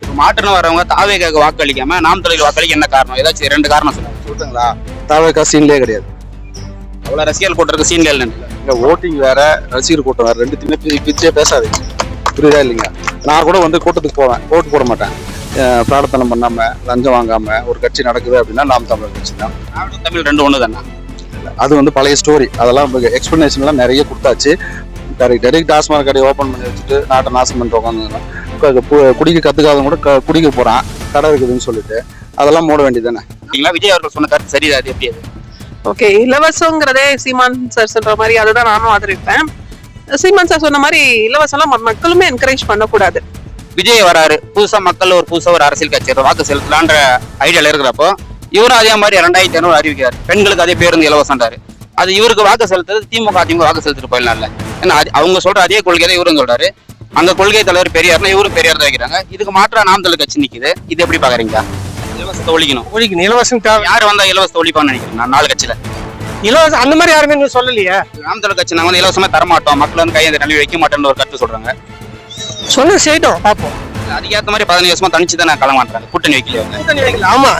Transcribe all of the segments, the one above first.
மாற்றுன்னு வரவங்க தாவேக்காக வாக்களிக்காம நாம் தமிழர் வாக்களிக்க என்ன காரணம்? ஏதாச்சும் 2 காரணம் சொல்லுங்களா? தாவேக்கா சீன்லேயே கிடையாது. அவ்வளவு ரசிகர்கள் கூட்டம் சீன்ல இல்லை. இங்க ஓட்டிங் வேற, ரசிகர் கூட்டம் வேற, ரெண்டுத்தையுமே பிரிச்சே பேசாதீங்க. புரியுதா இல்லைங்க? நான் கூட வந்து கூட்டத்துக்கு போவேன், ஓட்டு போட மாட்டேன். பிரார்த்தனை பண்ணாம, லஞ்சம் வாங்காம ஒரு கட்சி நடக்குது அப்படின்னா நாம் தமிழர் கட்சி தான். தமிழ் 2 ஒன்று தானே. அது வந்து பழைய ஸ்டோரி. அதெல்லாம் எக்ஸ்பிளனேஷன்லாம் நிறைய கொடுத்தாச்சு. டைரக்ட் டாஸ்மாக் கடையை ஓப்பன் பண்ணி வச்சுட்டு நாட்டை நாசம் பண்ணிட்டு உட்காந்து குடிக்க கத்துக்காதவங்க கூட குடிக்க போறான் கடை இருக்குதுன்னு சொல்லிட்டு அதெல்லாம் மூட வேண்டியதானே. விஜய் அவர்கள் சொன்ன கருத்து சரிதான். அது எப்படி? ஓகே, இலவசங்கிறதே சீமான் சார் சொல்ற மாதிரி அதுதான் நானும் ஆதரிப்பேன். சீமான் சார் சொன்ன மாதிரி இலவசம்லாம் மக்களுமே என்கரேஜ் பண்ணக்கூடாது. விஜய் வராரு, புதுசா மக்கள் புதுசா ஒரு அரசியல் கட்சி வாக்கு செலுத்தலான்ற ஐடியால இருக்கிறப்போ இவரும் அதே மாதிரி 2500 அறிவிக்கிறார். பெண்களுக்கு அதே பேருந்து இலவசம்ன்றாரு. அது இவருக்கு வாக்கு செலுத்துறது திமுக வாக்கு செலுத்திட்டு போயிடலாம்ல. ஏன்னா அவங்க சொல்ற அதே கொள்கை தான் இவரும் சொல்றாரு. அந்த கொள்கை தலைவர் பெரியார்னா இவரும் பெரியார் தான் வைக்கிறாங்க. இதுக்கு மாற்றா நாம் தமிழர் கட்சி நிக்குது. இது எப்படி பாக்குறீங்க? இலவசத்தை ஒழிக்கணும். இலவசம் யாரு வந்தா இலவசத்தை ஒழிப்பான்னு நினைக்கிறேன். 4 கட்சியில இலவசம் அந்த மாதிரி யாருமே இன்னும் சொல்லலையே. நாம் தமிழர் கட்சி நாங்க வந்து இலவசமா தரமாட்டோம், மக்கள் வந்து கையை நழுவி வைக்க மாட்டோம்னு ஒரு கருத்து சொல்றாங்க. சொல்ல செய்யட்டும் பார்ப்போம். அதுக்கேற்ற மாதிரி 15 வருஷமா தனிச்சு தான் கள மாட்டாங்க. கூட்டணி வைக்கல. ஆமா,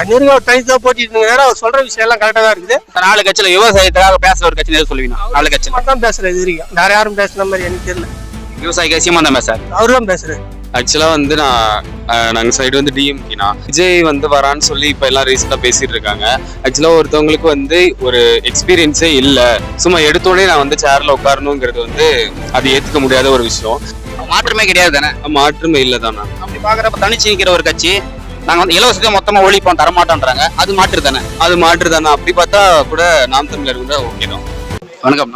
தனிச்சு தான் போட்டிட்டு அவர் சொல்ற விஷயம் எல்லாம் கரெக்டா தான் இருக்குது. 4 கட்சியில விவசாயத்துக்காக பேசுற ஒரு கட்சி சொல்லுவீங்க. 4 கட்சியில தான் பேசுறது. இது வரைக்கும் வேற யாரும் பேசுற மாதிரி எனக்கு தெரியல. விவசாய கட்சியமா தான் பேசுறாரு. அவரு தான் பேசுறாரு. ஆக்சுவலா வந்து நாங்க சைடு வந்து டிஎம்கேனா விஜய் வந்து வரான்னு சொல்லி இப்ப எல்லாம் ரீசெண்டா பேசிட்டு இருக்காங்க. ஆக்சுவலா ஒருத்தவங்களுக்கு வந்து ஒரு எக்ஸ்பீரியன்ஸே இல்ல, சும்மா எடுத்தோடனே நான் வந்து சேர்ல உட்காரணுங்கிறது வந்து அது ஏத்துக்க முடியாத ஒரு விஷயம். மாற்றமே கிடையாது தானே. மாற்றமே இல்ல தானே. அப்படி பாக்குறப்ப தனிச்சு நிக்கிற ஒரு கட்சி நாங்க வந்து இலவசத்தை மொத்தமா ஒழிப்போம் தரமாட்டோன்றாங்க. அது மாற்று தானே. அப்படி பார்த்தா கூட நாம் தமிழர் கூட ஓகே தான். வணக்கம்.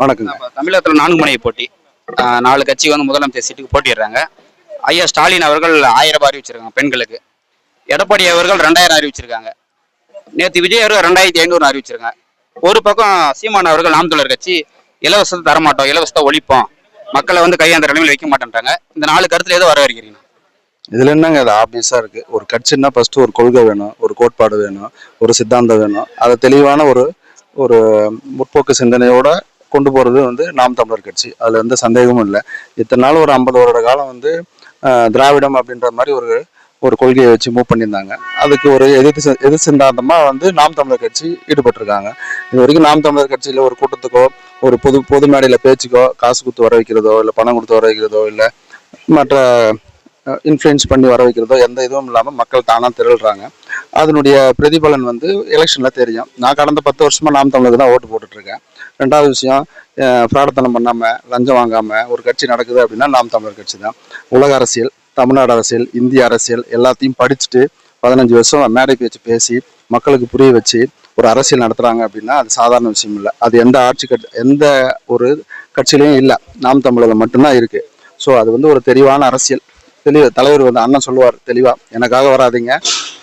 வணக்கம். தமிழகத்துல 4 முனை போட்டி. 4 கட்சி வந்து முதலமைச்சர் சீட்டுக்கு போட்டிடுறாங்க. ஐயா ஸ்டாலின் அவர்கள் 1000 ரூபாய் அறிவிச்சிருக்காங்க பெண்களுக்கு. எடப்பாடி அவர்கள் 2000 அறிவிச்சிருக்காங்க. நேற்று விஜய் அவர்கள் 2500 அறிவிச்சிருக்காங்க. ஒரு பக்கம் சீமான் அவர்கள் நாம் தமிழர் கட்சி இலவசத்தை தரமாட்டோம், இலவசத்தை ஒழிப்போம், மக்களை வந்து கையாந்த நிலைமையில் வைக்க மாட்டேன்றாங்க. இந்த 4 கருத்துல ஏதோ வரவேற்கிறீங்க? இதுல என்னங்க, அது ஆப்வியஸா இருக்கு. ஒரு கட்சின்னா ஃபர்ஸ்ட் ஒரு கொள்கை வேணும், ஒரு கோட்பாடு வேணும், ஒரு சித்தாந்தம் வேணும். அதை தெளிவான ஒரு முற்போக்கு சிந்தனையோட கொண்டு போறது வந்து நாம் தமிழர் கட்சி. அதுல எந்த சந்தேகமும் இல்லை. இத்தனை நாள் ஒரு 50 வருட காலம் வந்து திராவிடம் அப்படின்ற மாதிரி ஒரு கொள்கையை வச்சு மூவ் பண்ணியிருந்தாங்க. அதுக்கு ஒரு எதிர் சிந்தாந்தமா வந்து நாம் தமிழர் கட்சி ஈடுபட்டிருக்காங்க. இது வரைக்கும் நாம் தமிழர் கட்சியில ஒரு கூட்டத்துக்கோ ஒரு பொது மேடையில பேச்சுக்கோ காசு கொடுத்து வர வைக்கிறதோ இல்லை பணம் கொடுத்து வர வைக்கிறதோ இல்லை மற்ற இன்ஃப்ளூயன்ஸ் பண்ணி வர வைக்கிறதோ எந்த இதுவும் இல்லாமல் மக்கள் தானாக திரள்றாங்க. அதனுடைய பிரதிபலன் வந்து எலெக்ஷன்ல தெரியும். நான் கடந்த 10 வருஷமா நாம் தமிழருக்கு தான் ஓட்டு போட்டுட்டு இருக்கேன். 2வது விஷயம், பிரார்த்தனை பண்ணாம லஞ்சம் வாங்காம ஒரு கட்சி நடக்குது அப்படின்னா நாம் தமிழர் கட்சி தான். உலக அரசியல், தமிழ்நாடு அரசியல், இந்திய அரசியல் எல்லாத்தையும் படிச்சுட்டு 15 வருஷம் மேடை பேச்சு பேசி மக்களுக்கு புரிய வச்சு ஒரு அரசியல் நடத்துறாங்க அப்படின்னா அது சாதாரண விஷயம் இல்லை. அது எந்த ஒரு கட்சியிலையும் இல்லை, நாம் தமிழர் மட்டும்தான் இருக்கு. ஸோ அது வந்து ஒரு தெளிவான அரசியல். தலைவர் வந்து அண்ணன் சொல்லுவார் தெளிவா, எனக்காக வராதிங்க,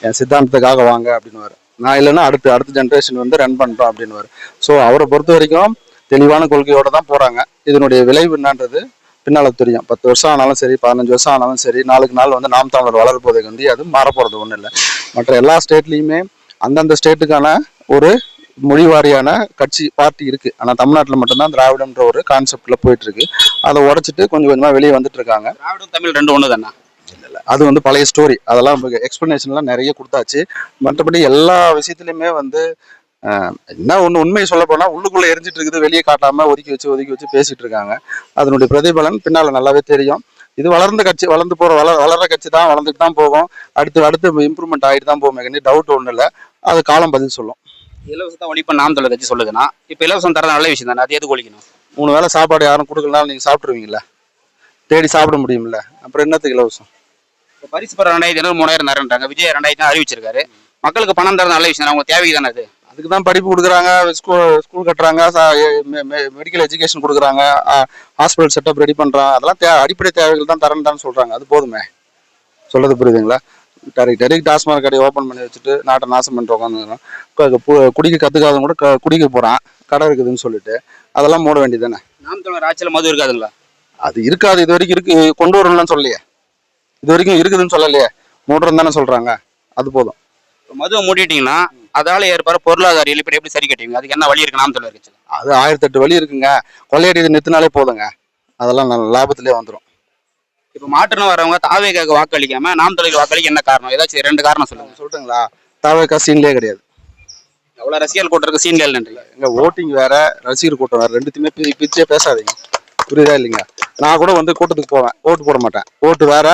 என் சித்தாந்தத்துக்காக வாங்க அப்படின்னுவார். நான் இல்லைன்னா அடுத்த ஜென்ரேஷன் வந்து ரன் பண்றோம் அப்படின்னுவார். ஸோ அவரை பொறுத்த வரைக்கும் தெளிவான கொள்கையோட தான் போறாங்க. இதனுடைய விளைவு என்னன்றது பின்னால தெரியும். 10 வருஷம் ஆனாலும் சரி, 15 வருஷம் ஆனாலும் சரி, நாளுக்கு நாள் வந்து நாம் தமிழர் வளர்ப்பதை கண்டி அது மாறப்போறது ஒன்றும் இல்லை. மற்ற எல்லா ஸ்டேட்லையுமே அந்தந்த ஸ்டேட்டுக்கான ஒரு மொழிவாரியான கட்சி பார்ட்டி இருக்கு. ஆனா தமிழ்நாட்டில் மட்டும்தான் திராவிடம்ன்ற ஒரு கான்செப்ட்ல போயிட்டு இருக்கு. அதை உடைச்சிட்டு கொஞ்சம் கொஞ்சமா வெளியே வந்துட்டு இருக்காங்க. திராவிடம் தமிழ் 2 ஒன்று தானே. அது வந்து பழைய ஸ்டோரி. அதெல்லாம் எக்ஸ்பிளனேஷன்லாம் நிறைய கொடுத்தாச்சு. மற்றபடி எல்லா விஷயத்துலையுமே வந்து என்ன ஒன்று உண்மையை சொல்ல போனா உள்ளுக்குள்ள எரிஞ்சிட்டு இருக்குது, வெளியே காட்டாம ஒதுக்கி வச்சு பேசிட்டு இருக்காங்க. அதனுடைய பிரதிபலன் பின்னால நல்லாவே தெரியும். இது வளர்ந்த கட்சி, வளர்ற கட்சி தான், வளர்ந்துட்டு தான் போகும். அடுத்து இம்ப்ரூவ்மெண்ட் ஆகிட்டு தான் போகும். டவுட் ஒன்றும் இல்லை. அது காலம் பதில் சொல்லும். இலவசத்தை ஒழிப்ப நாம் தமிழர் கட்சி சொல்லுதுன்னா இப்ப இலவசம் தர நல்ல விஷயம் தானே. அது எதுக்கு ஒழிக்கணும்? 3 வேளை சாப்பாடு யாரும் கொடுக்கலனாலும் நீங்க சாப்பிட்டுருவீங்களா? தேடி சாப்பிட முடியுமில்ல, அப்புறம் என்னத்துக்கு இலவசம்? பரிசு பெற 2000 3000 தரேன்றாங்க. விஜய் 2000 அறிவிச்சிருக்காரு. மக்களுக்கு பணம் தர நல்ல விஷயம். அவங்க தேவைக்கு தானே. அது அதுக்கு தான் படிப்பு கொடுக்குறாங்க, ஸ்கூல் கட்டுறாங்க, மெடிக்கல் எஜுகேஷன் கொடுக்குறாங்க, ஹாஸ்பிட்டல் செட்டப் ரெடி பண்றாங்க. அதெல்லாம் அடிப்படை தேவைகள் தான் தரேன்னு சொல்றாங்க. அது போதுமே. சொல்றது புரியுதுங்களா? டைரக்ட் டாஸ்மாக் கடையை ஓப்பன் பண்ணி வச்சுட்டு நாட்டை நாசம் பண்ணிட்டு உட்காந்து குடிக்க கத்துக்காதவங்க கூட குடிக்க போறான் கடை இருக்குதுன்னு சொல்லிட்டு அதெல்லாம் மூட வேண்டியதானே. நாம் தமிழர் ஆட்சியில் மது இருக்காதுங்களா? அது இருக்காது. இது வரைக்கும் இருக்கு, கொண்டு வரணும்னு சொல்லலையே. இது வரைக்கும் இருக்குதுன்னு சொல்லலையே, மூடுறன்னு தானே சொல்றாங்க. அது போதும். மதுவை மூடிட்டீங்கன்னா அதால ஏற்பட பொருளாதார இழப்பீடு எப்படி சரி கட்டுவீங்க? அதுக்கு என்ன வழி இருக்கு நாம் தமிழர் கட்சியில்? அது 1008 வழி இருக்குங்க. கொள்ளையடிது நிறுத்தினாலே போதுங்க. அதெல்லாம் லாபத்திலே வந்துடும். இப்போ மாற்றுன்னு வரவங்க தாவேக்காக்கு வாக்களிக்காம நாம் தமிழருக்கு வாக்களிக்க என்ன காரணம்? ஏதாச்சும் 2 காரணம் சொல்லுங்க. சொல்லிட்டுங்களா? தாவேக்கா சீன்லேயே கிடையாது. எவ்வளவு ரசிகர்கள் கூட்டம் இருக்கு, சீன்கள் நன்றி. எங்க ஓட்டிங் வேற, ரசிகர் கூட்டம் வேற, ரெண்டுத்தையுமே பிச்சே பேசாதீங்க. புரியுதா இல்லைங்க? நான் கூட வந்து கூட்டத்துக்கு போவேன், ஓட்டு போட மாட்டேன். ஓட்டு வேற,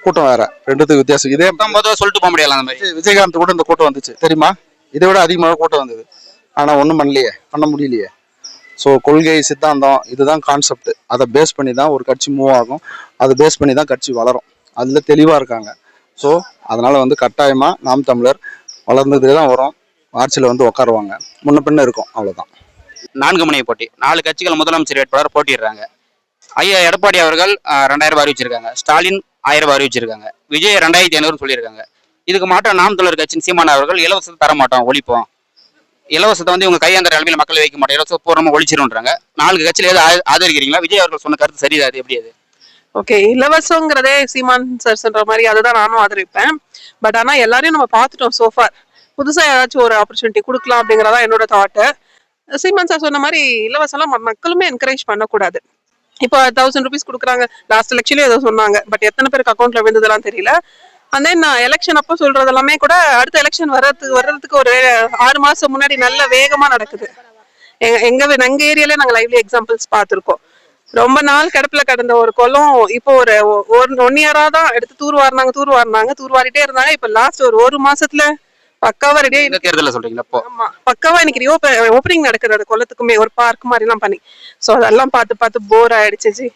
கூட்டம் வேற, ரெண்டுத்துக்கு வித்தியாசம். இதே பொதுவாக சொல்லிட்டு போக முடியல. அந்த மாதிரி விஜயகாந்த் கூட இந்த கூட்டம் வந்துச்சு தெரியுமா? இதை விட அதிகமாக கூட்டம் வந்தது. ஆனா ஒன்றும் பண்ண முடியலையே. ஸோ கொள்கை சித்தாந்தம் இதுதான் கான்செப்ட். அதை பேஸ் பண்ணி தான் ஒரு கட்சி மூவ் ஆகும். அதை பேஸ் பண்ணி தான் கட்சி வளரும். அதில் தெளிவாக இருக்காங்க. ஸோ அதனால வந்து கட்டாயமாக நாம் தமிழர் வளர்ந்ததுக்கு தான் வரும். ஆட்சியில் வந்து உட்காருவாங்க. முன்ன பின்ன இருக்கும், அவ்வளோதான். 4 முனை போட்டி, 4 கட்சிகள் முதலமைச்சர் வேட்பாளர் போட்டிடுறாங்க. ஐயா எடப்பாடி அவர்கள் 2000 ரூபாய் அறிவிச்சிருக்காங்க. ஸ்டாலின் 1000 ரூபாய் அறிவிச்சிருக்காங்க. விஜய் 2500 சொல்லியிருக்காங்க. இதுக்கு மாற்றம் நாம் தமிழர் கட்சியின் சீமான் அவர்கள் இலவசத்தை தர மாட்டோம், ஒழிப்போம். இலவசத்தை வந்து இவங்க கையாந்த நிலைமையில மக்கள் வைக்க மாட்டோம், இலவச பூர்வமா ஒழிச்சிருன்றாங்க. 4 கட்சியில ஏதாவது ஆதரிக்கிறீங்களா? விஜய் அவர்கள் சொன்ன கருத்து சரிதான், அது எப்படி? அது ஓகே, இலவசங்கிறதே சீமான் சார்ன்ற மாதிரி அதுதான் நானும் ஆதரிப்பேன். பட் ஆனா எல்லாரையும் நம்ம பார்த்துட்டோம் சோஃபார். புதுசா ஏதாச்சும் ஒரு ஆப்பர்ச்சுனிட்டி கொடுக்கலாம் அப்படிங்கறதா என்னோட தாட்டு. சீமான் சார் சொன்ன மாதிரி இலவசம்லாம் மக்களுமே என்கரேஜ் பண்ணக்கூடாது. இப்போ 1000 rupees கொடுக்குறாங்க, லாஸ்ட் எலெக்ஷன்லயும் ஏதோ சொன்னாங்க. பட் எத்தனை பேருக்கு அக்கௌண்ட்ல விழுந்ததெல்லாம் தெரியல. அண்ட் தென் எலெக்ஷன் அப்போ சொல்றது எல்லாமே கூட அடுத்த எலெக்ஷன் வர்றதுக்கு ஒரு 6 மாசம் முன்னாடி நல்ல வேகமா நடக்குது. எங்க ஏரியால நாங்க லைவ்லி எக்ஸாம்பிள்ஸ் பார்த்துருக்கோம். ரொம்ப நாள் கிடப்புல கிடந்த ஒரு குளம் இப்போ ஒரு 1 இயரா தான் எடுத்து தூர்வாரிட்டே இருந்தாங்க. இப்ப லாஸ்ட் ஒரு மாசத்துல பக்காவா ரெடியா இந்த தேர்தலில் சொல்றீங்களா? இப்போ ஆமா, பக்காவா இன்னைக்கு ஓப்பனிங் நடக்குது. அது குளத்துக்குமே ஒரு பார்க் மாதிரி எல்லாம் பண்ணி. சோ அதெல்லாம் பார்த்து போர் ஆயிடுச்சு.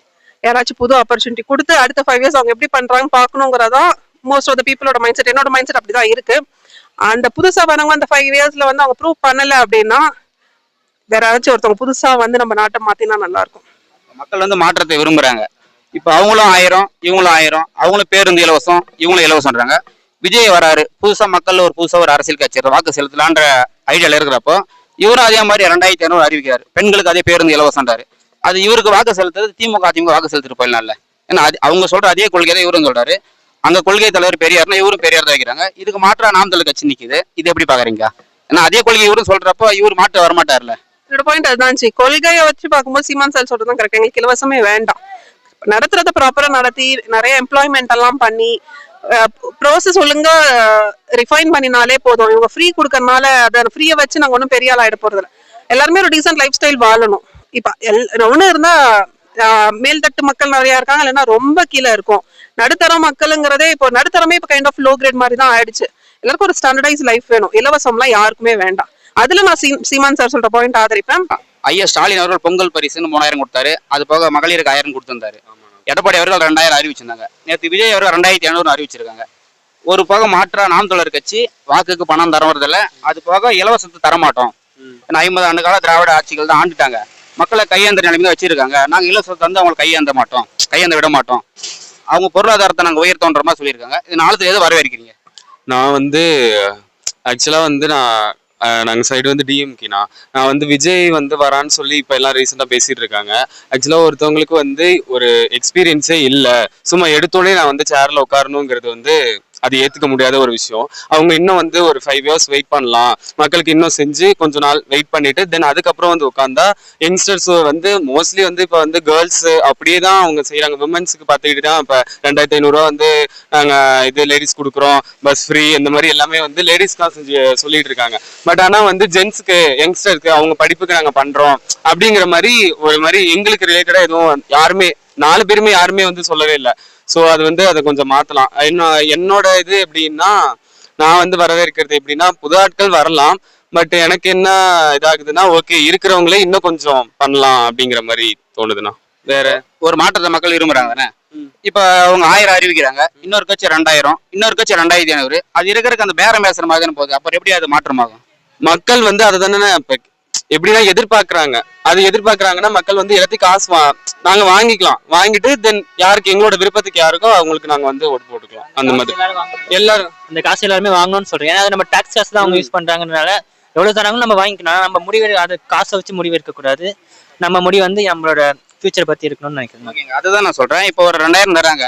யாராச்சும் புது ஆப்பர்ச்சுனிட்டி கொடுத்து அடுத்த 5 years அவங்க எப்படி பண்றாங்கன்னு பாக்கணுங்கிறதா மோஸ்ட் ஆஃப் த பீப்புளோட மைண்ட் செட். என்னோட மைண்ட் செட் அப்படிதான் இருக்கு. அந்த புதுசா வரவங்க அந்த 5 yearsல வந்து அவங்க ப்ரூவ் பண்ணல அப்படின்னா வேற யாராச்சும் ஒருத்தவங்க புதுசா வந்து நம்ம நாட்டை மாத்தினா நல்லா இருக்கும். மக்கள் வந்து மாற்றத்தை விரும்புறாங்க. இப்ப அவங்களும் 1000, இவங்களும் 1000, அவங்களும் பேருந்து இலவசம், இவங்களும் இலவசம்ன்றாங்க. விஜய் வராரு, புதுசா மக்கள் புதுசா ஒரு அரசியல் கட்சி வாக்கு செலுத்தலான்ற ஐடியால இருக்கிறப்போ இவரும் அதே மாதிரி 2500 அறிவிக்கிறாரு. பெண்களுக்கு அதே பேருந்து இலவசம்ன்றாரு. அது இவருக்கு வாக்கு செலுத்துறது திமுக வாக்கு செலுத்திட்டு போயிடலாம்ல. ஏன்னா அவங்க சொல்ற அதே கொள்கை தான் இவரும் சொல்றாரு. அங்க கொள்கை தலைவர் பெரியார்னா இவரும் பெரியார் தான் வைக்கிறாங்க. இதுக்கு மாற்றா நாம் தமிழர் கட்சி நிக்குது. இது எப்படி பாக்குறீங்க? ஏன்னா அதே கொள்கை இவரும் சொல்றப்போ இவர் மாற்ற வரமாட்டார்ல. என்னோட பாயிண்ட் அதுதான். கொள்கையை வச்சு பார்க்கும்போது சீமான் சார் சொல்றதுதான் கரெக்ட். எங்களுக்கு இலவசமே வேண்டாம். நடத்துறத ப்ராப்பரா நடத்தி நிறைய எம்ப்ளாய்மெண்ட் எல்லாம் பண்ணி ப்ராசஸ் ஒழுங்கா ரிஃபைன் பண்ணினாலே போதும். இவங்க ஃப்ரீ கொடுக்கறதுனால அதை ஃப்ரீயை வச்சு நாங்க ஒன்றும் பெரிய ஆள் ஆயிட போறது இல்லை. எல்லாருமே ஒரு டீசென்ட் லைஃப் ஸ்டைல் வாழணும். இப்ப ஒண்ணு இருந்தா மேல்தட்டு மக்கள் நிறைய இருக்காங்க, இல்லைன்னா ரொம்ப கீழே இருக்கும். நடுத்தர மக்களுங்கிறதே இப்போ நடுத்தரமே இப்போ கைண்ட் ஆஃப் லோ கிரேட் மாதிரி தான் ஆயிடுச்சு. எல்லாருக்கும் ஒரு ஸ்டாண்டர்டைஸ் லைஃப் வேணும். இலவசம்லாம் யாருக்குமே வேண்டாம். அதுல நான் சீமான் சார் சொல்ற பாயிண்ட் ஆதரிப்பேன். ஐயா ஸ்டாலின் அவர்கள் பொங்கல் பரிசுன்னு 3000 கொடுத்தாரு. அது போக மகளிருக்கு 1000 கொடுத்திருந்தாரு. எடப்பாடி அவர்கள் 2000 அறிவிச்சிருந்தாங்க. நேற்று விஜய் அவர்கள் 2500 அறிவிச்சிருக்காங்க. ஒரு போக மாற்றா நாம் தமிழர் கட்சி வாக்குக்கு பணம் தரவதில்ல. அது போக இலவசத்தை தரமாட்டோம். 50 ஆண்டு கால திராவிட ஆட்சிகள் தான் ஆண்டுட்டாங்க. மக்களை கையேந்த நிலைமை தான் வச்சிருக்காங்க. நாங்க இலவசத்தை வந்து அவங்களை கையேந்த விட மாட்டோம். அவங்க பொருளாதாரத்தை நாங்க உயர்த்தோன்ற மாதிரி சொல்லியிருக்காங்க. இது 4 எது வரவேற்கிறீங்க? நான் வந்து ஆக்சுவலாக வந்து நாங்கள் சைடு வந்து டிஎம்கேனா நான் வந்து விஜய் வந்து வரான்னு சொல்லி இப்போ எல்லாம் ரீசெண்டாக பேசிட்டு இருக்காங்க. ஆக்சுவலாக ஒருத்தவங்களுக்கு வந்து ஒரு எக்ஸ்பீரியன்ஸே இல்லை, சும்மா எடுத்தோடனே நான் வந்து சேர்ல உட்காரணுங்கிறது வந்து அது ஏற்றுக்க முடியாத ஒரு விஷயம். அவங்க இன்னும் வந்து ஒரு 5 years வெயிட் பண்ணலாம், மக்களுக்கு இன்னும் செஞ்சு கொஞ்ச நாள் வெயிட் பண்ணிட்டு தென் அதுக்கப்புறம் வந்து உட்காந்தா யங்ஸ்டர்ஸ் வந்து மோஸ்ட்லி வந்து இப்போ வந்து கேர்ள்ஸ் அப்படியே தான் அவங்க செய்யறாங்க. விமன்ஸுக்கு பார்த்துக்கிட்டு தான் இப்போ 2500 வந்து நாங்கள் இது லேடிஸ் கொடுக்குறோம், பஸ் ஃப்ரீ, இந்த மாதிரி எல்லாமே வந்து லேடிஸ்க்காக சொல்லிட்டு இருக்காங்க. பட் ஆனால் வந்து ஜென்ஸுக்கு யங்ஸ்டருக்கு அவங்க படிப்புக்கு நாங்கள் பண்றோம் அப்படிங்கிற மாதிரி ஒரு மாதிரி எங்களுக்கு ரிலேட்டடா எதுவும் யாருமே 4 பேருமே யாருமே வந்து சொல்லவே இல்லை. ஸோ அது வந்து அதை கொஞ்சம் மாற்றலாம். என்னோட இது எப்படின்னா நான் வந்து வரவேற்கிறது எப்படின்னா புது ஆட்கள் வரலாம், பட் எனக்கு என்ன இதாகுதுன்னா ஓகே இருக்கிறவங்களே இன்னும் கொஞ்சம் பண்ணலாம் அப்படிங்கிற மாதிரி தோணுதுண்ணா. வேற ஒரு மாற்றத்தை மக்கள் விரும்புறாங்க தானே. இப்ப அவங்க 1000 அறிவிக்கிறாங்க, இன்னொரு கட்சி 2000, இன்னொரு கட்சி 2500. அது இருக்கிறதுக்கு அந்த பேரம் பேசுற மாதிரி தானே போகுது. அப்புறம் எப்படி அது மாற்றமாகும்? மக்கள் வந்து அதை தானே இப்ப எப்படின்னா எதிர்பார்க்கறாங்க. அது எதிர்பார்க்கறாங்கன்னா மக்கள் வந்து எல்லாத்தையும் காசு நாங்க வாங்கிக்கலாம், வாங்கிட்டு தென் யாருக்கு எங்களோட விருப்பத்துக்கு யாருக்கோ அவங்களுக்கு நாங்க வந்து ஓட்டு போட்டுக்கலாம். அந்த மாதிரி எல்லாரும் அந்த காசு எல்லாருமே வாங்கணும்னு சொல்றேன். ஏன்னா அது நம்ம டாக்ஸ் காசு தான் அவங்க யூஸ் பண்றாங்கனால எவ்வளவு தராங்களும் நம்ம வாங்கிக்கணும். நம்ம முடிவு அது காசை வச்சு முடிவு இருக்கக்கூடாது. நம்ம முடிவு வந்து நம்மளோட ஃபியூச்சர் பத்தி இருக்கணும்னு நினைக்கிறேன். அதுதான் நான் சொல்றேன். இப்போ ஒரு 2000 தராங்க,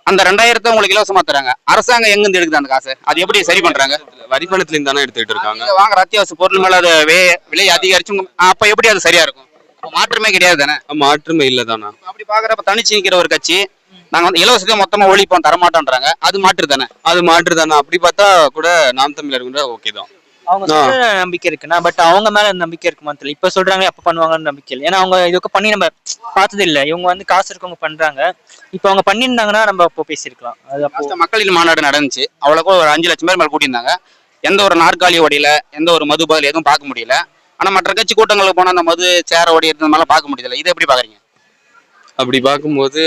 அந்த 2000 உங்களுக்கு இலவசமா தராங்க. அரசாங்கம் எங்க இருந்து எடுக்குது அந்த காசு? அது எப்படி சரி பண்றாங்க? வரிப்பணத்துல இருந்து தானே எடுத்துட்டு இருக்காங்க. வாங்குற அத்தியாவசிய பொருள் மேல அது விலை அதிகரிச்சும் அப்ப எப்படி அது சரியா இருக்கும்? மாற்றமே கிடையாது தானே. மாற்றமே இல்லதானா? அப்படி பாக்குறப்ப தனிச்சு நிக்கிற ஒரு கட்சி நாங்க வந்து இலவசத்தை மொத்தமா ஒழிப்போம் தரமாட்டோன்றாங்க, அது மாற்று தானே. அது மாற்றுதானா? அப்படி பார்த்தா கூட நாம் தமிழர் கூட ஓகே தான். அவங்க சொல்ற நம்பிக்கை இருக்குன்னா, பட் அவங்க மேல நம்பிக்கை இருக்குமா தெரியல. இப்ப சொல்றாங்க அப்ப பண்ணுவாங்கன்னு நம்பிக்கை இல்லை. ஏன்னா அவங்க இதுக்கு பண்ணி நம்ம பார்த்தது இல்லை. இவங்க வந்து காசு இருக்கவங்க பண்றாங்க. இப்ப அவங்க பண்ணியிருந்தாங்கன்னா நம்ம அப்போ பேசியிருக்கலாம். அது அப்போ மக்களின் மாநாடு நடந்துச்சு, அவ்வளோக்கு ஒரு 5 லட்சம் பேர் மேல கூட்டியிருந்தாங்க. எந்த ஒரு நாற்காலி ஓடியில, எந்த ஒரு மது பதில் எதுவும் பார்க்க முடியல. ஆனா மற்ற கட்சி கூட்டங்களுக்கு போனா அந்த மது சேர ஓடி இருந்ததுனால பார்க்க முடியல. இதை எப்படி பாக்குறீங்க? அப்படி பார்க்கும்போது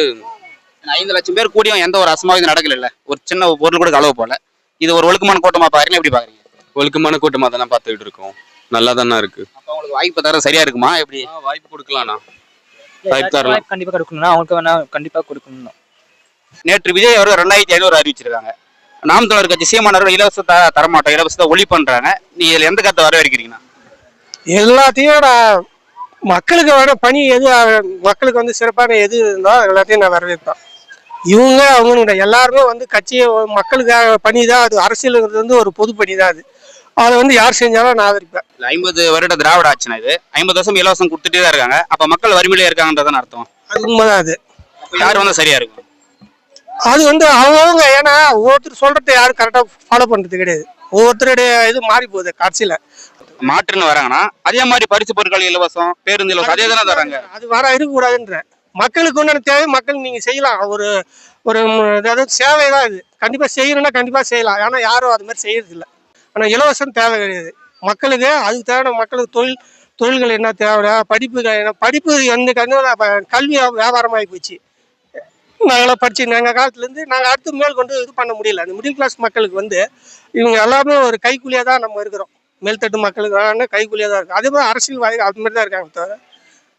5 லட்சம் பேர் கூடியும் எந்த ஒரு அசம்பாவிதம் நடக்கல, ஒரு சின்ன பொருள் கூட களவு போல. இது ஒரு ஒழுக்கமான கூட்டமா பாக்குறீங்க, எப்படி பாக்குறீங்க? ஒழுக்கமான கூட்டமா தானே பார்த்துக்கிட்டு இருக்கோம். நல்லா தானே இருக்கு. அப்ப உங்களுக்கு வாய்ப்பு தர சரியா இருக்குமா? எப்படி வாய்ப்பு கொடுக்கலாம்ண்ணா. வாய்ப்பு தரலாம். கண்டிப்பா கொடுக்கணும்னா அவங்களுக்கு வேணா கண்டிப்பா கொடுக்கணும். நேற்று விஜய் அவர்கள் 2500 அறிவிச்சிருக்காங்க. நாம் தமிழர் கட்சி சீமானவர்கள் இலவசத்தை தரமாட்டோம், இலவசத்தை ஒழிப்புன்றாங்க. நீ இதுல எந்த கருத்தை வரவேற்கிறீங்கன்னா? எல்லாத்தையும் நான் மக்களுக்கு வேற பணி எது மக்களுக்கு வந்து சிறப்பான எது இருந்தோ எல்லாத்தையும் நான் வரவேற்பேன். இவங்க அவங்க எல்லாருமே வந்து கட்சியை மக்களுக்காக பணி தான். அது அரசியலுங்கிறது வந்து ஒரு பொது பணி தான். அதை வந்து யார் செஞ்சாலும் நான் ஆதரிப்பேன். 50 வருட திராவிட ஆட்சினா இது 50 வருஷம் இலவசம் கொடுத்துட்டே தான் இருக்காங்க. அப்ப மக்கள் வறுமையிலே இருக்காங்கன்றதான் அர்த்தம். அது உண்மைதான். அது யார் வந்து சரியா இருக்கும்? அது வந்து அவங்க, ஏன்னா ஒவ்வொருத்தர் சொல்றதை யாரும் கரெக்டா ஃபாலோ பண்றது கிடையாது. ஒவ்வொருத்தருடைய இது மாறி போகுது கட்சியில. மாற்றுன்னு வராங்கன்னா அதே மாதிரி பரிசு பொருட்கள் இலவசம், பேருந்து இலவசம் அதே தானே தராங்க. அது வர இருக்கக்கூடாதுன்ற மக்களுக்கு ஒன்று தேவை. மக்கள் நீங்க செய்யலாம். ஒரு ஒரு அதாவது சேவை தான் இது. கண்டிப்பா செய்யணும்னா கண்டிப்பா செய்யலாம். ஆனா யாரும் அது மாதிரி செய்யறது இல்லை. ஆனா இலவசம் தேவை கிடையாது மக்களுக்கு. அதுக்கு தேவை மக்களுக்கு தொழில்கள் என்ன தேவை, படிப்புகள் என்ன, படிப்பு எந்த கல்வி வியாபாரமாகி போச்சு. நாங்களாம் படிச்சு எங்கள் காலத்துலேருந்து நாங்கள் அடுத்து மேல் கொண்டு இது பண்ண முடியல. அந்த மிடில் கிளாஸ் மக்களுக்கு வந்து இவங்க எல்லாமே ஒரு கைக்கூலியாக தான் நம்ம இருக்கிறோம். மேல்தட்டு மக்களுக்கு கைக்கூலியாக தான் இருக்குது. அதே மாதிரி அரசியல்வாதி அது மாதிரி தான் இருக்காங்க தவிர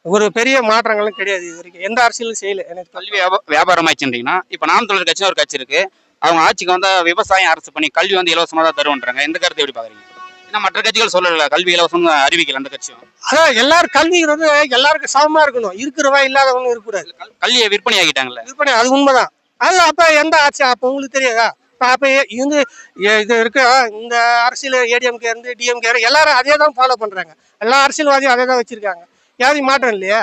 ஒரு பெரிய மாற்றங்களும் கிடையாது. இது வரைக்கும் எந்த அரசியலும் செய்யலை. எனக்கு கல்வி வியாபாரம் ஆயிடுச்சுன்றீங்கன்னா இப்போ நாம் தமிழர் கட்சின்னு ஒரு கட்சி இருக்கு, அவங்க ஆட்சிக்கு வந்து விவசாயம் அரசு பண்ணி கல்வி வந்து இலவசமாக தான் தருவன்றாங்க. எந்த கருத்தை எப்படி பாக்குறீங்க? ஏன்னா மற்ற கட்சிகள் சொல்லல கல்வி இலவசம் அறிவிக்கல அந்த கட்சியும். அதான் எல்லாரும் கல்வி வந்து எல்லாருக்கும் சமமா இருக்கணும். இருக்கிறவா இல்லாதவங்க இருக்கக்கூடாது. கல்வியை விற்பனை ஆகிட்டாங்கல்ல. விற்பனை அது உண்மைதான். அது அப்ப எந்த ஆட்சி அப்ப உங்களுக்கு தெரியாதா? அப்ப இது இது இருக்கு. இந்த அரசியல் ஏடிஎம்கே இருந்து டிஎம்கே எல்லாரும் அதே தான் ஃபாலோ பண்றாங்க. எல்லா அரசியல்வாதியும் அதே தான் வச்சிருக்காங்க. யாரையும் மாற்றம் இல்லையா?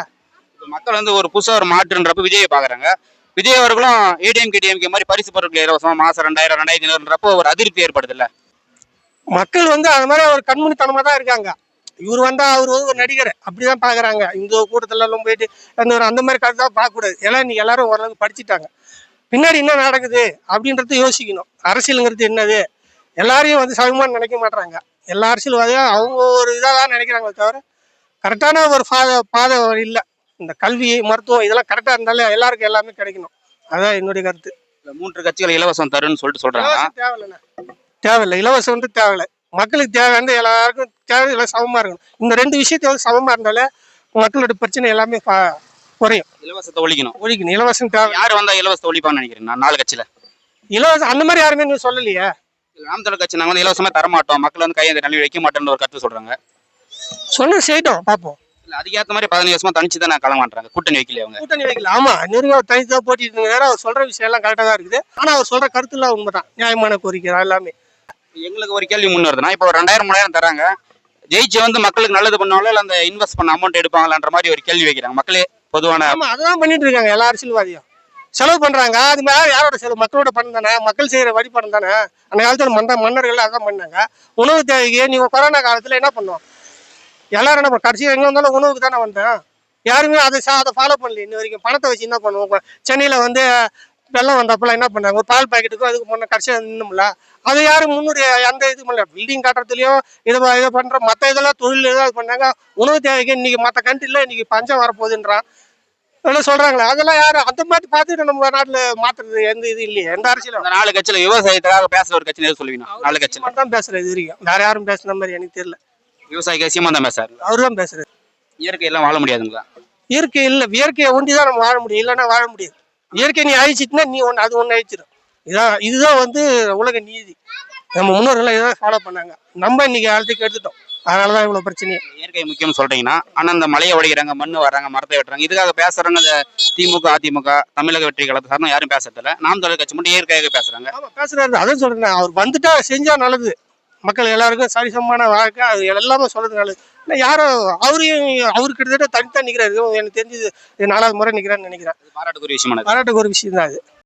மக்கள் வந்து ஒரு புதுசா ஒரு மாற்றுன்றப்ப விஜயை பாக்குறாங்க. விஜய் அவர்களும் ஏடிஎம்கே டிஎம்கே மாதிரி பரிசு பொருட்கள் இலவசம் மாசம் 2000 2500ன்றப்போ ஒரு அதிருப்தி ஏற்படுது இல்ல? மக்கள் வந்து அது மாதிரி ஒரு கண்மூடித்தனமா தான் இருக்காங்க. இவர் வந்தா அவர் வந்து ஒரு நடிகர் அப்படிதான் பாக்குறாங்க. இந்த கூட்டத்துல எல்லாம் போயிட்டு அந்த மாதிரி கருத்து தான் பார்க்க கூடாது. ஏன்னா இன்னைக்கு எல்லாரும் ஓரளவுக்கு படிச்சுட்டாங்க. பின்னாடி என்ன நடக்குது அப்படின்றத யோசிக்கணும். அரசியலுங்கிறது என்னது எல்லாரையும் வந்து சமமானு நினைக்க மாட்டாங்க. எல்லா அரசியல்வாதியும் அவங்க ஒரு இதாக தான் நினைக்கிறாங்களே தவிர கரெக்டான ஒரு பாதை இல்லை. இந்த கல்வி மருத்துவம் இதெல்லாம் கரெக்டா இருந்தாலே எல்லாருக்கும் எல்லாமே கிடைக்கணும். அதான் என்னுடைய கருத்து. 3 கட்சிகள் இலவசம் தருன்னு சொல்றாங்க. தேவையில்லை, தேவையில்லை. இலவசம் வந்து தேவையில்லை. மக்களுக்கு தேவையானது எல்லாருக்கும் தேவை சமமா இருக்கணும். இந்த 2 விஷயத்த வந்து சமமா இருந்தாலே மக்களோட பிரச்சனை எல்லாமே குறையும். இலவசத்தை ஒழிக்கணும். இலவசம் தேவை. யார் வந்தா இலவசத்தை ஒழிப்பான்னு நினைக்கிறேன்? 4 கட்சியில இலவசம் அந்த மாதிரி யாருமே நீங்க சொல்லலையே. நாம் தமிழர் கட்சி நாங்க வந்து இலவசமா தரமாட்டோம், மக்கள் வந்து கையை நழுவி வைக்க மாட்டோம்னு ஒரு கருத்து சொல்றாங்க. சொன்ன செய்யட்டும் பார்ப்போம். அதுக்கேற்ற மாதிரி 15 வருஷமா தனிச்சு தான் களமாட்டுறாங்க. கூட்டணி வைக்கல அவங்க. கூட்டணி வைக்கல. ஆமா நெருங்க தனித்தான் போட்டிட்டு வேற. அவர் சொல்ற விஷயம் எல்லாம் கரெக்டா தான் இருக்குது. ஆனா அவர் சொல்ற கருத்துல உண்மைதான். நியாயமான கோரிக்கை எல்லாமே. எங்களுக்கு ஒரு கேள்வி முன் வருதுன்னா, இப்போ 2000 3000 தராங்க, ஜெயிச்சு வந்து மக்களுக்கு நல்லது பண்ணுவாங்களா இல்ல அந்த இன்வெஸ்ட் பண்ண அமௌண்ட் எடுப்பாங்களான்ற மாதிரி ஒரு கேள்வி வைக்கிறாங்க மக்களே பொதுவான. ஆமா அதான் பண்ணிட்டு இருக்காங்க எல்லா அரசியல்வாதியும். செலவு பண்றாங்க. அது மாதிரி யாரோட செலவு? மக்களோட பணம் தானே. மக்கள் செய்யற வரி பணம் தானே. அந்த காலத்துல மன்னர்கள் அதான் பண்ணாங்க. உணவு தேவைக்கு நீங்க கொரோனா காலத்துல என்ன பண்ணுவோம்? எல்லாரும் நம்ம கடைசி எங்க வந்தாலும் உணவுக்கு தானே வந்தேன். யாருமே அதை ஃபாலோ பண்ணல இன்ன வரைக்கும். பணத்தை வச்சு என்ன பண்ணுவோம்? சென்னையில வந்து வெள்ளம் வந்தப்பெல்லாம் என்ன பண்ணாங்க? ஒரு பால் பாக்கெட்டுக்கும் அதுக்கு முன்ன கடைசியாக நின்னும்ல. அதை யாரும் முன்னூறு அந்த இது பண்ணல. பில்டிங் கட்டுறதுலையும் இதை பண்ற மற்ற இதெல்லாம் தொழில் ஏதாவது பண்ணாங்க. உணவு தேவைக்கு இன்னைக்கு மற்ற கண்ட்ரில இன்னைக்கு பஞ்சம் வரப்போகுதுன்றான் எல்லாம் சொல்றாங்களே. அதெல்லாம் யாரும் அந்த மாதிரி பார்த்துட்டு நம்ம நாட்டுல மாத்துறது எந்த இது இல்லையே. எந்த அரசியலும். அந்த 4 கட்சியில விவசாயத்துக்காக பேசுற ஒரு கட்சி சொல்லுவீங்க? 4 கட்சியில தான் பேசுறது இது வரைக்கும். வேற யாரும் பேசுன மாதிரி எனக்கு தெரியல. விவசாயிக்கு சீமான் தான் பேசுறாரு. அவரு தான் பேசுறாரு. இயற்கை எல்லாம் வாழ முடியாதுங்களா? இயற்கை இல்ல. இயற்கையை ஒண்டிதான் நம்ம வாழ முடியும். இல்லைன்னா வாழ முடியாது. இயற்கை நீ அழிச்சிட்டுனா நீ ஒன்று அது ஒன்று அழிச்சிடும். இதுதான் வந்து உலக நீதி. நம்ம முன்னோர்கள் இதான் ஃபாலோ பண்ணாங்க. நம்ம இன்னைக்கு காலத்துக்கு எடுத்துட்டோம். அதனாலதான் இவ்வளவு பிரச்சனையே. இயற்கை முக்கியம் சொல்றீங்கன்னா, ஆனா அந்த மலையை உடைக்கிறாங்க, மண்ணு வர்றாங்க, மரத்தை வெட்டுறாங்க. இதுக்காக பேசுறாங்க இந்த திமுக அதிமுக தமிழக வெற்றி கழகத்தை சார்ந்த யாரும் பேசுறதில்ல. நாம் தமிழர் கட்சி மட்டும் இயற்கையாக பேசுறாங்க. ஆமா பேசுறாரு. அதான் சொல்றேன். அவர் வந்துட்டா செஞ்சா நல்லது. மக்கள் எல்லாருக்கும் சரிசமமான வாழ்க்கை, அது எல்லாமே சொல்றது நல்லது. இல்லை யாரும் அவரு கிட்டத்தட்ட தனித்தான் நிற்கிறாரு. எனக்கு தெரிஞ்சு இது 4வது முறை நிற்கிறான்னு நினைக்கிறேன். பாராட்டுக்குரிய விஷயமானது. பாராட்டுக்கு ஒரு விஷயம் தான் அது.